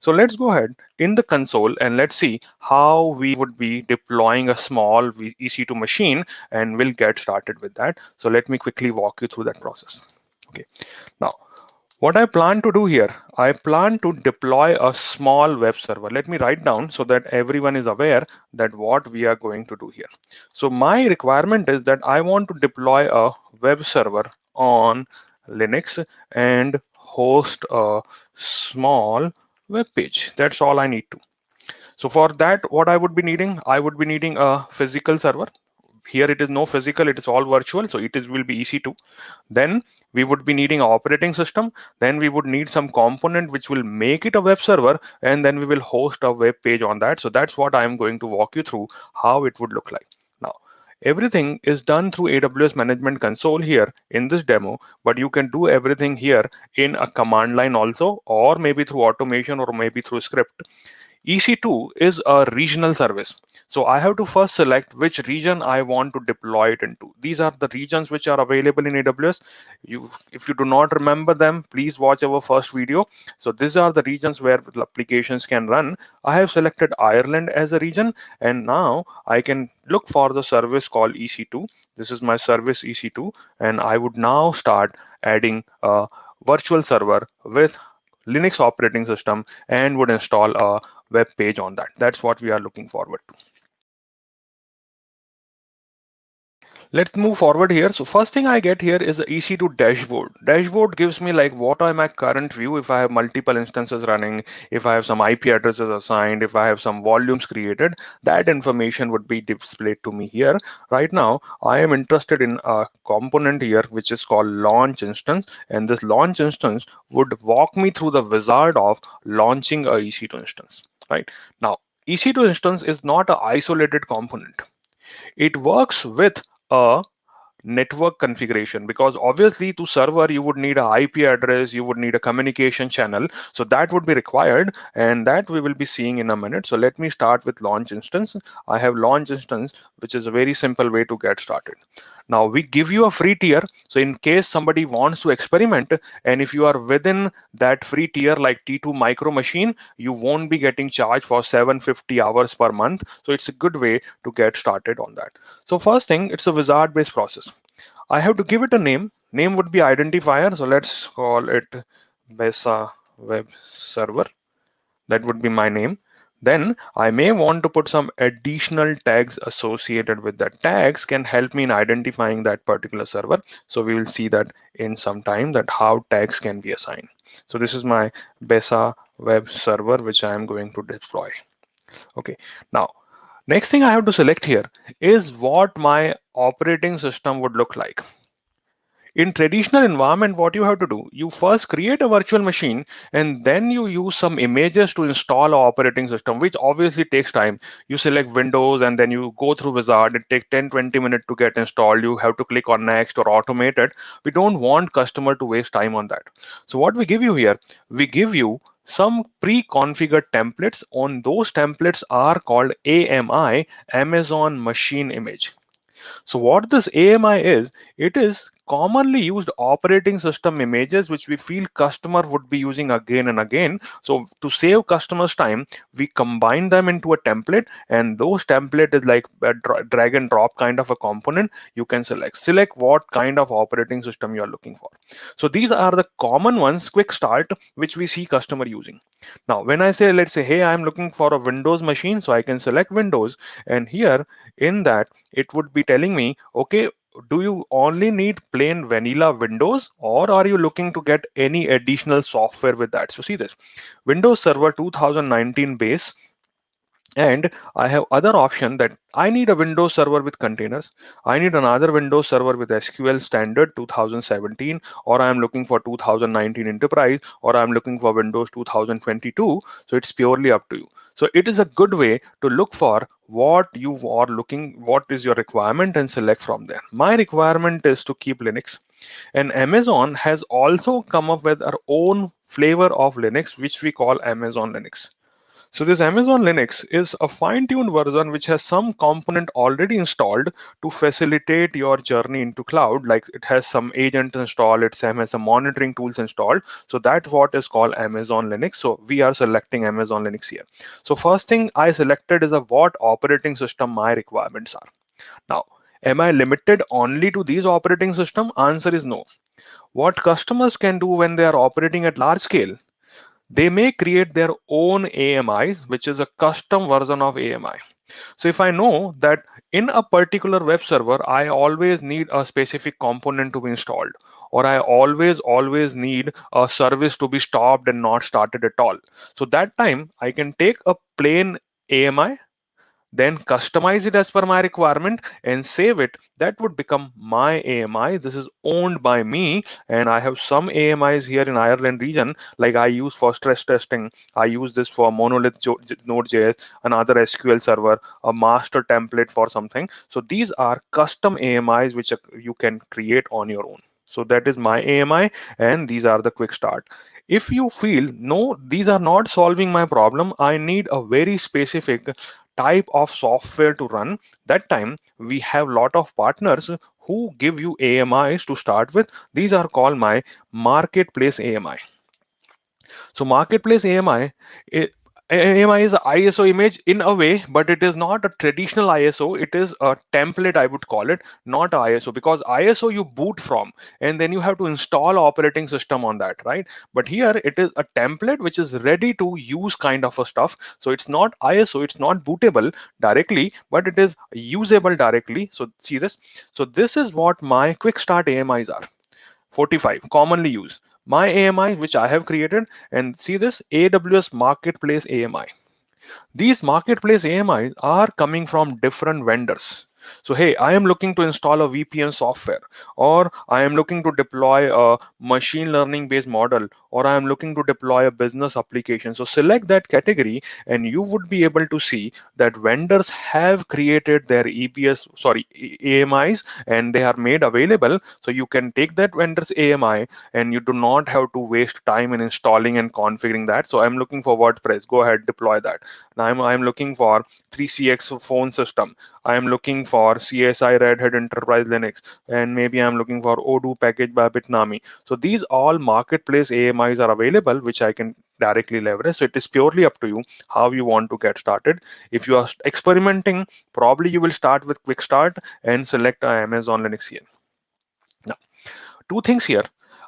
So let's go ahead in the console and let's see how we would be deploying a small EC2 machine, and we'll get started with that. So let me quickly walk you through that process. Okay. Now, what I plan to do here, I plan to deploy a small web server. Let me write down so that everyone is aware that what we are going to do here. So my requirement is that I want to deploy a web server on Linux and host a small web page. That's all I need to. So for that, what I would be needing, I would be needing a physical server. Here it is no physical, it is all virtual, so it is will be EC2. Then we would be needing an operating system. Then we would need some component which will make it a web server, and then we will host a web page on that. So that's what I am going to walk you through how it would look like. Now, everything is done through AWS Management Console here in this demo, but you can do everything here in a command line also, or maybe through automation, or maybe through script. EC2 is a regional service. So I have to first select which region I want to deploy it into. These are the regions which are available in AWS. If you do not remember them, please watch our first video. So these are the regions where the applications can run. I have selected Ireland as a region, and now I can look for the service called EC2. This is my service EC2, and I would now start adding a virtual server with Linux operating system and would install a web page on that. That's what we are looking forward to. Let's move forward here. So first thing I get here is the EC2 dashboard. Dashboard gives me like what are my current view, if I have multiple instances running, if I have some IP addresses assigned, if I have some volumes created, that information would be displayed to me here. Right now, I am interested in a component here, which is called launch instance. And this launch instance would walk me through the wizard of launching a EC2 instance, right? Now, EC2 instance is not an isolated component. It works with a network configuration, because obviously to server you would need an IP address, you would need a communication channel, so that would be required, and that we will be seeing in a minute. So let me start with launch instance. I have launch instance, which is a very simple way to get started. Now we give you a free tier, so in case somebody wants to experiment, and if you are within that free tier like T2 micro machine, you won't be getting charged for 750 hours per month. So it's a good way to get started on that. So first thing, it's a wizard based process. I have to give it a name. Name would be identifier. So let's call it BeSA web server. That would be my name. Then I may want to put some additional tags associated with that. Tags can help me in identifying that particular server. So we will see that in some time, that how tags can be assigned. So this is my BeSA web server, which I am going to deploy. Okay. Now, next thing I have to select here is what my operating system would look like. In traditional environment, what you have to do, you first create a virtual machine, and then you use some images to install an operating system, which obviously takes time. You select Windows and then you go through Wizard. It takes 10-20 minutes to get installed. You have to click on next or automate it. We don't want customer to waste time on that. So what we give you here, we give you some pre-configured templates. On those templates are called AMI, Amazon Machine Image. So what this AMI is, it is commonly used operating system images which we feel customer would be using again and again. So to save customers time, we combine them into a template, and those template is like a drag and drop kind of a component. You can select what kind of operating system you are looking for. So these are the common ones, quick start, which we see customer using. Now when I say, let's say, hey, I'm looking for a Windows machine, so I can select Windows, and here in that it would be telling me, okay, do you only need plain vanilla Windows, or are you looking to get any additional software with that? So see this, Windows Server 2019 base, and I have other option that I need a Windows Server with containers. I need another Windows Server with SQL standard 2017, or I'm looking for 2019 enterprise, or I'm looking for Windows 2022. So it's purely up to you. So it is a good way to look for what you are looking, what is your requirement, and select from there. My requirement is to keep Linux, and Amazon has also come up with our own flavor of Linux, which we call Amazon Linux. So this Amazon Linux is a fine-tuned version which has some component already installed to facilitate your journey into cloud. Like it has some agent installed, it has some monitoring tools installed. So that's what is called Amazon Linux. So we are selecting Amazon Linux here. So first thing I selected is a what operating system my requirements are. Now, am I limited only to these operating system? Answer is no. What customers can do when they are operating at large scale, they may create their own AMIs, which is a custom version of AMI. So if I know that in a particular web server, I always need a specific component to be installed, or I always need a service to be stopped and not started at all. So that time I can take a plain AMI, then customize it as per my requirement and save it. That would become my AMI. This is owned by me, and I have some AMIs here in Ireland region, like I use for stress testing. I use this for monolith node.js, another SQL server, a master template for something. So these are custom AMIs which you can create on your own. So that is my AMI, and these are the quick start. If you feel no, these are not solving my problem, I need a very specific type of software to run, that time we have lot of partners who give you AMIs to start with. These are called my marketplace AMI. So marketplace AMI, AMI is a ISO image in a way, but it is not a traditional ISO. It is a template, I would call it, not ISO, because ISO you boot from and then you have to install operating system on that, right? But here it is a template which is ready to use kind of a stuff. So it's not ISO, it's not bootable directly, but it is usable directly. So see this. So this is what my quick start AMIs are. 45 commonly used. My AMI, which I have created, and see this AWS Marketplace AMI. These marketplace AMIs are coming from different vendors. So, hey, I am looking to install a VPN software, or I am looking to deploy a machine learning based model, or I am looking to deploy a business application. So, select that category, and you would be able to see that vendors have created their AMIs, and they are made available. So, you can take that vendor's AMI, and you do not have to waste time in installing and configuring that. So, I'm looking for WordPress. Go ahead, deploy that. Now I'm looking for 3CX phone system. I'm looking for CSI Red Hat Enterprise Linux, and maybe I'm looking for Odoo package by Bitnami. So these all marketplace AMIs are available, which I can directly leverage. So it is purely up to you how you want to get started. If you are experimenting, probably you will start with quick start and select Amazon Linux here. Now, two things here.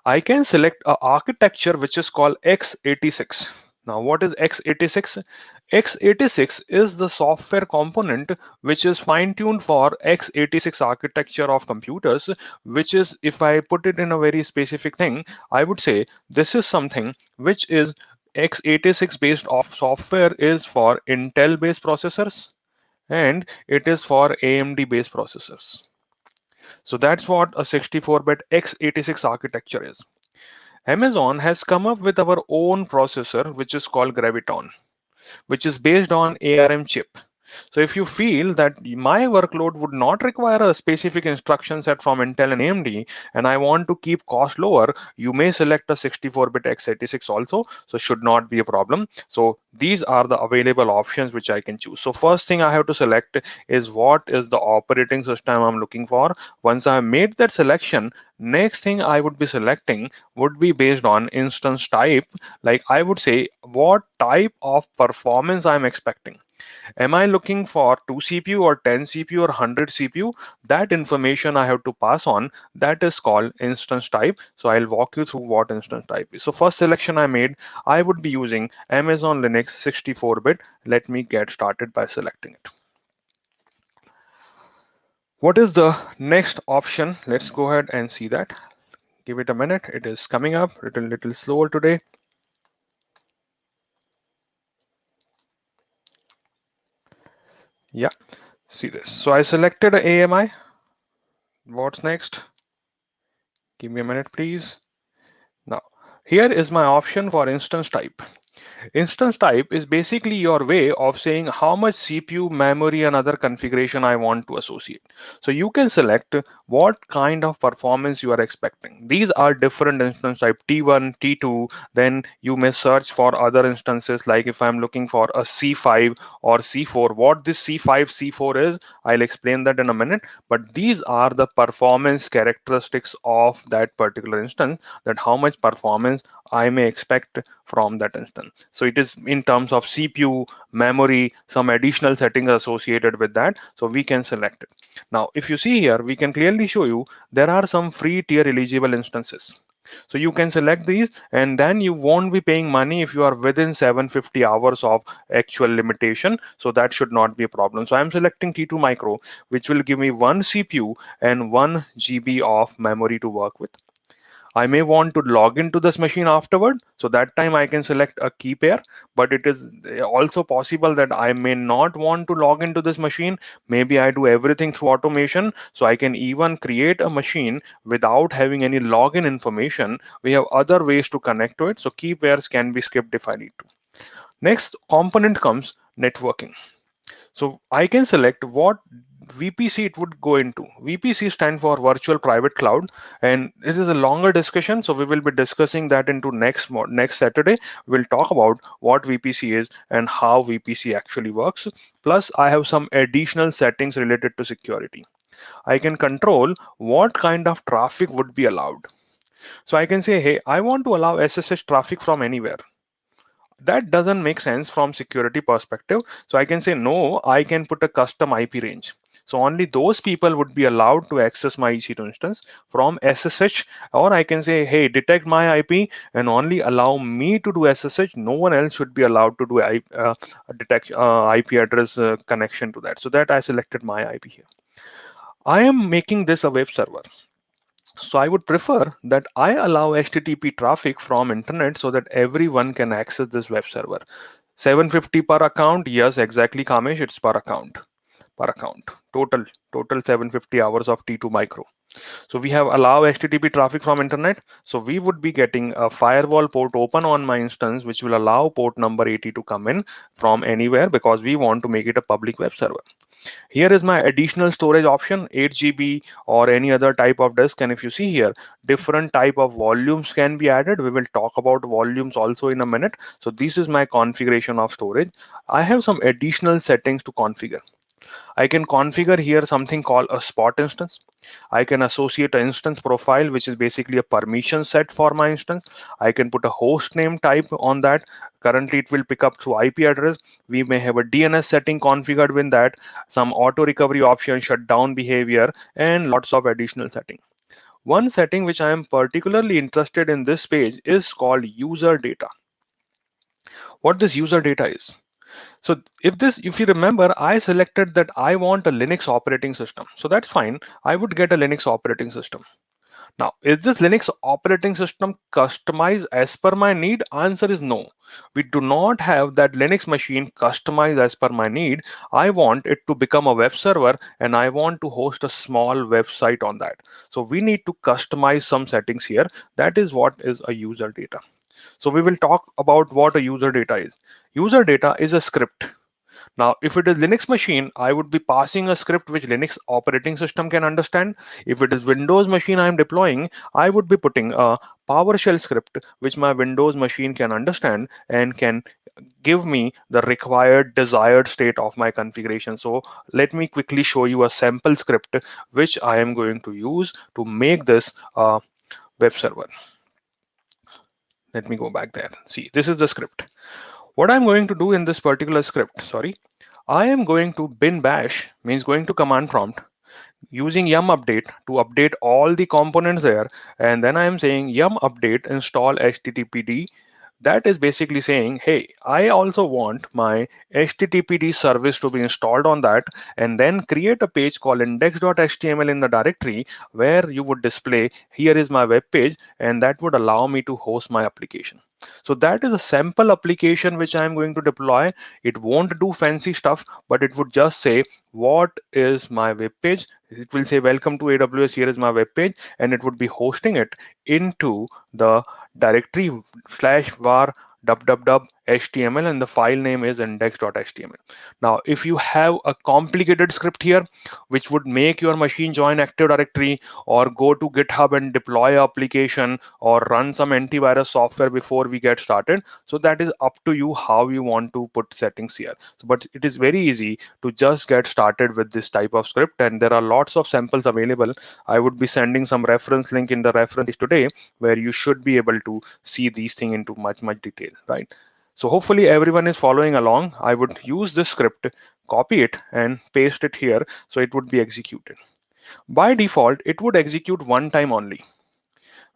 I can select a architecture which is called x86. Now, what is x86? x86 is the software component which is fine-tuned for x86 architecture of computers, which is, if I put it in a very specific thing, I would say this is something which is x86 based off software is for Intel based processors, and it is for AMD based processors. So that's what a 64-bit x86 architecture is. Amazon has come up with our own processor, which is called Graviton, which is based on ARM chip. So if you feel that my workload would not require a specific instruction set from Intel and AMD, and I want to keep cost lower, you may select a 64-bit x86 also. So should not be a problem. So these are the available options which I can choose. So first thing I have to select is what is the operating system I'm looking for. Once I made that selection, next thing I would be selecting would be based on instance type. Like I would say what type of performance I'm expecting. Am I looking for 2 CPU or 10 CPU or 100 CPU? That information I have to pass on. That is called instance type. So I'll walk you through what instance type is. So first selection I made, I would be using Amazon Linux 64-bit. Let me get started by selecting it. What is the next option? Let's go ahead and see that. Give it a minute. It is coming up a little slower today. Yeah, see this. So I selected a AMI. What's next? Give me a minute, please. Now, here is my option for instance type. Instance type is basically your way of saying how much CPU, memory, and other configuration I want to associate. So you can select what kind of performance you are expecting. These are different instance type T1, T2. Then you may search for other instances, like if I'm looking for a C5 or C4. What this C5, C4 is, I'll explain that in a minute. But these are the performance characteristics of that particular instance, that how much performance I may expect from that instance. So it is in terms of CPU, memory, some additional settings associated with that. So we can select it. Now, if you see here, we can clearly show you there are some free tier eligible instances. So you can select these, and then you won't be paying money if you are within 750 hours of actual limitation. So that should not be a problem. So I'm selecting T2 Micro, which will give me one CPU and 1 GB of memory to work with. I may want to log into this machine afterward. So that time I can select a key pair, but it is also possible that I may not want to log into this machine. Maybe I do everything through automation. So I can even create a machine without having any login information. We have other ways to connect to it. So key pairs can be skipped if I need to. Next component comes networking. So I can select what VPC it would go into. VPC stand for Virtual Private Cloud, and this is a longer discussion. So we will be discussing that into next Saturday. We'll talk about what VPC is and how VPC actually works. Plus, I have some additional settings related to security. I can control what kind of traffic would be allowed. So I can say, hey, I want to allow SSH traffic from anywhere. That doesn't make sense from security perspective. So I can say no, I can put a custom IP range. So only those people would be allowed to access my EC2 instance from SSH, or I can say, hey, detect my IP and only allow me to do SSH. No one else should be allowed to do detect IP address connection to that. So that I selected my IP here. I am making this a web server. So I would prefer that I allow HTTP traffic from internet so that everyone can access this web server. 750 per account. Yes, exactly, Kamesh. It's per account. Per account. Total 750 hours of T2 micro. So we have allow HTTP traffic from internet. So we would be getting a firewall port open on my instance, which will allow port number 80 to come in from anywhere, because we want to make it a public web server. Here is my additional storage option, 8 GB or any other type of disk. And if you see here, different type of volumes can be added. We will talk about volumes also in a minute. So this is my configuration of storage. I have some additional settings to configure. I can configure here something called a spot instance. I can associate an instance profile, which is basically a permission set for my instance. I can put a host name type on that. Currently, it will pick up through IP address. We may have a DNS setting configured with that, some auto recovery option, shutdown behavior, and lots of additional setting. One setting which I am particularly interested in this page is called user data. What this user data is? So if you remember, I selected that I want a Linux operating system. So that's fine. I would get a Linux operating system. Now, is this Linux operating system customized as per my need? Answer is no. We do not have that Linux machine customized as per my need. I want it to become a web server and I want to host a small website on that. So we need to customize some settings here. That is what is a user data. So we will talk about what a user data is. User data is a script. Now, if it is Linux machine, I would be passing a script which Linux operating system can understand. If it is Windows machine I'm deploying, I would be putting a PowerShell script which my Windows machine can understand and can give me the required desired state of my configuration. So let me quickly show you a sample script which I am going to use to make this web server. Let me go back there. See, this is the script. What I'm going to do in this particular script, sorry, I am going to bin bash, means going to command prompt, using yum update to update all the components there. And then I am saying yum update install httpd. That is basically saying, hey, I also want my httpd service to be installed on that, and then create a page called index.html in the directory where you would display, here is my web page, and that would allow me to host my application. So that is a sample application which I'm going to deploy. It won't do fancy stuff, but it would just say, what is my web page? It will say, welcome to AWS, here is my web page, and it would be hosting it into the directory /var www HTML and the file name is index.html. Now, if you have a complicated script here, which would make your machine join Active Directory or go to GitHub and deploy application or run some antivirus software before we get started, so that is up to you how you want to put settings here. So, but it is very easy to just get started with this type of script, and there are lots of samples available. I would be sending some reference link in the reference today where you should be able to see these things into much detail, right? So hopefully everyone is following along. I would use this script, copy it and paste it here so it would be executed. By default, it would execute one time only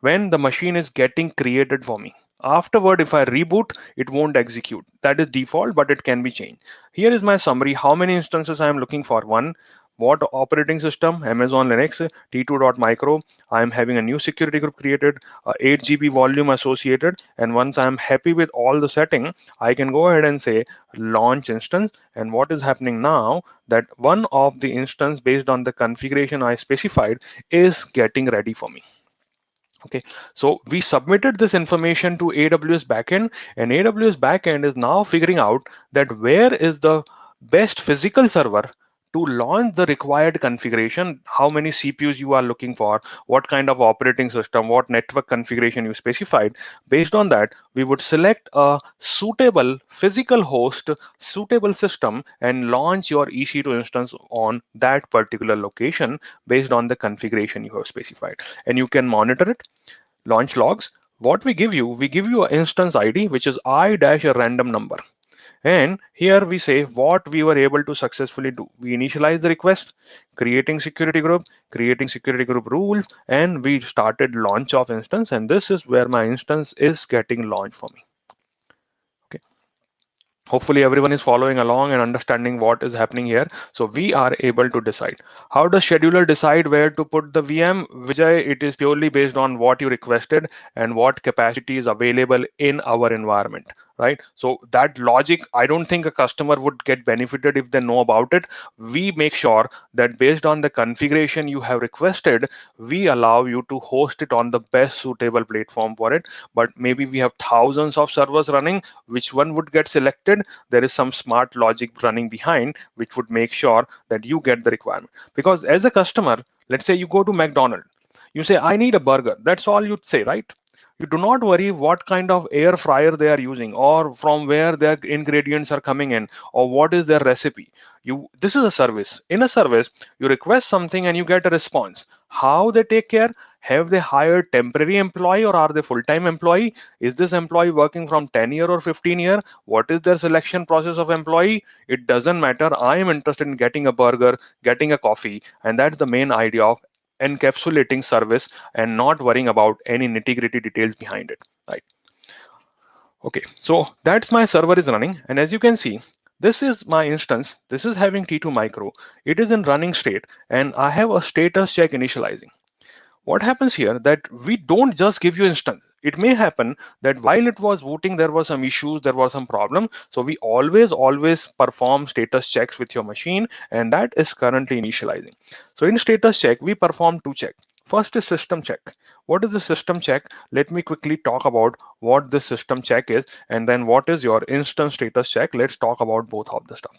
when the machine is getting created for me. Afterward, if I reboot, it won't execute. That is default, but it can be changed. Here is my summary. How many instances I am looking for? One. What operating system? Amazon Linux, T2.micro. I am having a new security group created, 8 GB volume associated. And once I am happy with all the setting, I can go ahead and say launch instance. And what is happening now that one of the instance based on the configuration I specified is getting ready for me. Okay, so we submitted this information to AWS backend, and AWS backend is now figuring out that where is the best physical server to launch the required configuration, how many CPUs you are looking for, what kind of operating system, what network configuration you specified. Based on that, we would select a suitable physical host, suitable system, and launch your EC2 instance on that particular location based on the configuration you have specified. And you can monitor it. Launch logs. What we give you an instance ID, which is I dash a random number. And here we say what we were able to successfully do. We initialize the request, creating security group rules, and we started launch of instance. And this is where my instance is getting launched for me. Okay. Hopefully everyone is following along and understanding what is happening here. So we are able to decide. How does scheduler decide where to put the VM? Vijay, it is purely based on what you requested and what capacity is available in our environment, right? So that logic, I don't think a customer would get benefited if they know about it. We make sure that based on the configuration you have requested, we allow you to host it on the best suitable platform for it. But maybe we have thousands of servers running, which one would get selected? There is some smart logic running behind which would make sure that you get the requirement. Because as a customer, let's say you go to McDonald's, you say I need a burger, that's all you'd say, right? You do not worry what kind of air fryer they are using or from where their ingredients are coming in or what is their recipe. This is a service. In a service, you request something and you get a response. How they take care? Have they hired temporary employee or are they full-time employee? Is this employee working from 10 year or 15 year? What is their selection process of employee? It doesn't matter. I am interested in getting a burger, getting a coffee, and that's the main idea of encapsulating service and not worrying about any nitty-gritty details behind it, right? Okay, so that's my server is running, and as you can see, this is my instance. This is having T2 micro. It is in running state, and I have a status check initializing. What happens here that we don't just give you instance. It may happen that while it was booting, there was some issues, there was some problem. So we always perform status checks with your machine, and that is currently initializing. So in status check, we perform two checks. First is system check. What is the system check? Let me quickly talk about what this system check is, and then what is your instance status check. Let's talk about both of the stuff.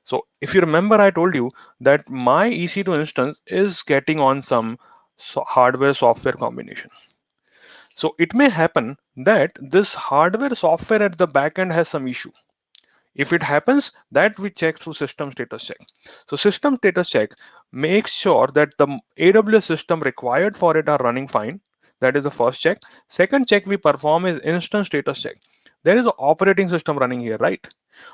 So if you remember, I told you that my EC2 instance is getting on some hardware software combination. So it may happen that this hardware software at the back end has some issue. If it happens, that we check through system status check. So system status check makes sure that the AWS system required for it are running fine. That is the first check. Second check we perform is instance status check. There is an operating system running here, right?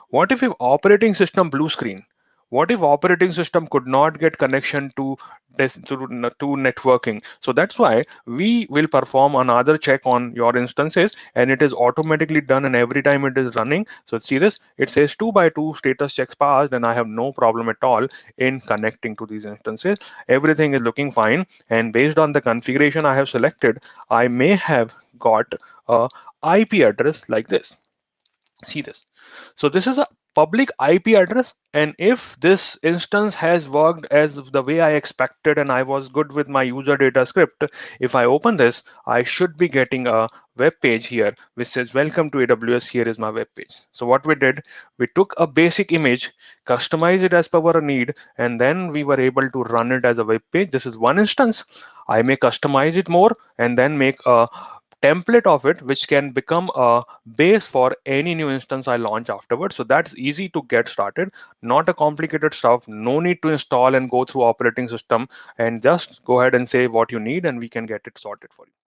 What if operating system blue screen? What if operating system could not get connection to to networking? So that's why we will perform another check on your instances, and it is automatically done, and every time it is running. So see this, it says 2 by 2 status checks passed, and I have no problem at all in connecting to these instances. Everything is looking fine, and based on the configuration I have selected, I may have got a IP address like this. See this. So this is a public IP address, and if this instance has worked as the way I expected and I was good with my user data script, if I open this, I should be getting a web page here which says welcome to AWS. Here is my web page. So what we did, we took a basic image, customized it as per our need, and then we were able to run it as a web page. This is one instance. I may customize it more and then make a template of it which can become a base for any new instance I launch afterwards. So that's easy to get started, not a complicated stuff. No need to install and go through operating system, and just go ahead and say what you need and we can get it sorted for you.